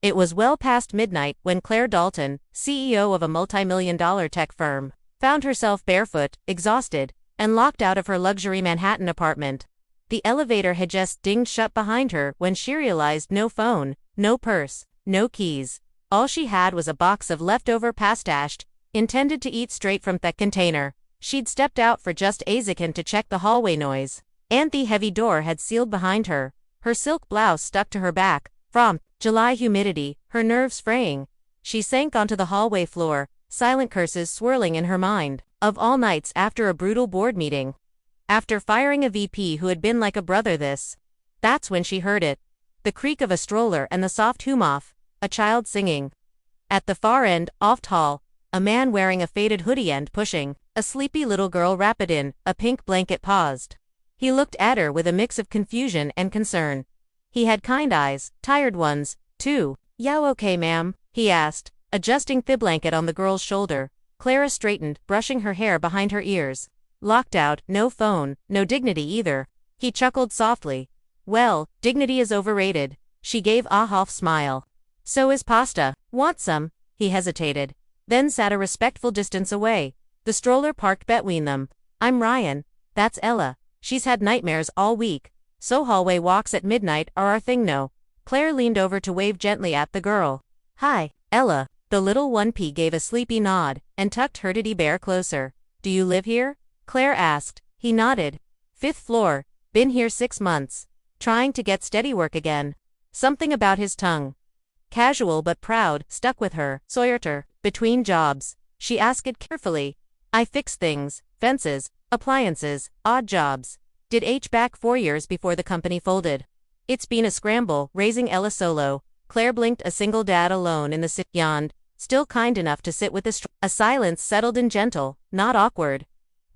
It was well past midnight when Claire Dalton, CEO of a multi-million-dollar tech firm, found herself barefoot, exhausted, and locked out of her luxury Manhattan apartment. The elevator had just dinged shut behind her when she realized no phone, no purse, no keys. All she had was a box of leftover pastashed, intended to eat straight from the container. She'd stepped out for just a second to check the hallway noise, and the heavy door had sealed behind her. Her silk blouse stuck to her back, from July humidity, her nerves fraying. She sank onto the hallway floor, silent curses swirling in her mind. Of all nights after a brutal board meeting. After firing a VP who had been like a brother that's when she heard it. The creak of a stroller and the soft hum-off, a child singing. At the far end, off hall, a man wearing a faded hoodie and pushing a sleepy little girl rapid in a pink blanket paused. He looked at her with a mix of confusion and concern. He had kind eyes, tired ones, too. "Yeah, okay, ma'am?" he asked, adjusting the blanket on the girl's shoulder. Clara straightened, brushing her hair behind her ears. Locked out, no phone, no dignity either. He chuckled softly. "Well, dignity is overrated." She gave a half smile. "So is pasta. Want some?" He hesitated, then sat a respectful distance away. The stroller parked between them. "I'm Ryan. That's Ella. She's had nightmares all week. So hallway walks at midnight are our thing no." Claire leaned over to wave gently at the girl. "Hi, Ella." The little 1P gave a sleepy nod, and tucked her teddy bear closer. "Do you live here?" Claire asked. He nodded. "5th floor. Been here 6 months. Trying to get steady work again." Something about his tongue, casual but proud, stuck with her. "Sawyer, between jobs?" She asked it carefully. "I fix things, fences, appliances, odd jobs. Did HVAC 4 years before the company folded." It's been a scramble, raising Ella solo. Claire blinked. A single dad alone in the city, yawned, still kind enough to sit with a silence settled and gentle, not awkward.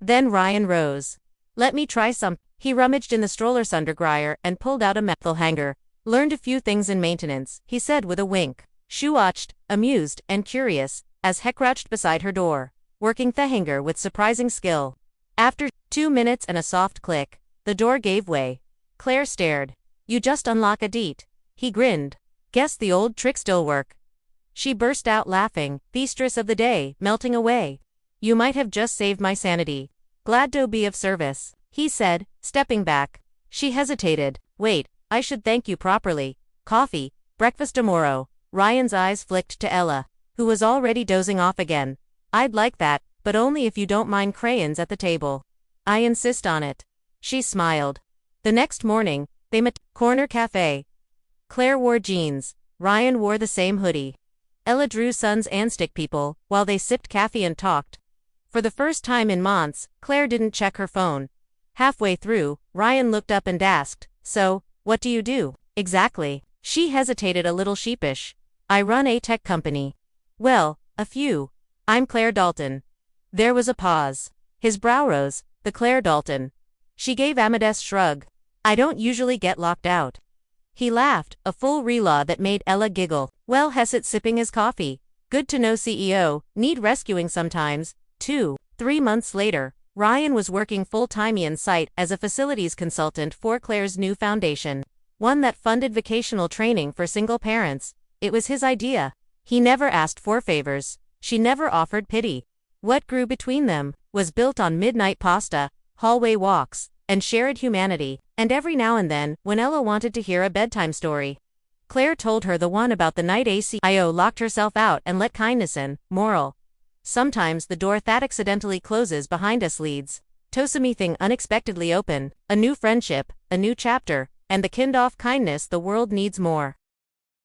Then Ryan rose. "Let me try some." He rummaged in the stroller's undergryer and pulled out a metal hanger. "Learned a few things in maintenance," he said with a wink. She watched, amused and curious, as he crouched beside her door, working the hanger with surprising skill. After 2 minutes and a soft click, the door gave way. Claire stared. "You just unlock a deet." He grinned. "Guess the old trick still work." She burst out laughing, feastress of the day, melting away. "You might have just saved my sanity. Glad to be of service," he said, stepping back. She hesitated. "Wait, I should thank you properly. Coffee, breakfast tomorrow." Ryan's eyes flicked to Ella, who was already dozing off again. "I'd like that, but only if you don't mind crayons at the table." "I insist on it." She smiled. The next morning, they met corner cafe. Claire wore jeans. Ryan wore the same hoodie. Ella drew suns and stick people, while they sipped coffee and talked. For the first time in months, Claire didn't check her phone. Halfway through, Ryan looked up and asked, "So, what do you do, exactly?" She hesitated a little sheepish. "I run a tech company." "Well, a few. I'm Claire Dalton." There was a pause. His brow rose. "The Claire Dalton." She gave a modest shrug. "I don't usually get locked out." He laughed, a full relaw that made Ella giggle. "Well, Hesset sipping his coffee. Good to know CEO, need rescuing sometimes, too." 3 months later, Ryan was working full-time on site as a facilities consultant for Claire's new foundation, one that funded vocational training for single parents. It was his idea. He never asked for favors. She never offered pity. What grew between them was built on midnight pasta, hallway walks, and shared humanity. And every now and then, when Ella wanted to hear a bedtime story, Claire told her the one about the night ACIO locked herself out and let kindness in. Moral: sometimes the door that accidentally closes behind us leads to something unexpectedly open, a new friendship, a new chapter, and the kind of kindness the world needs more.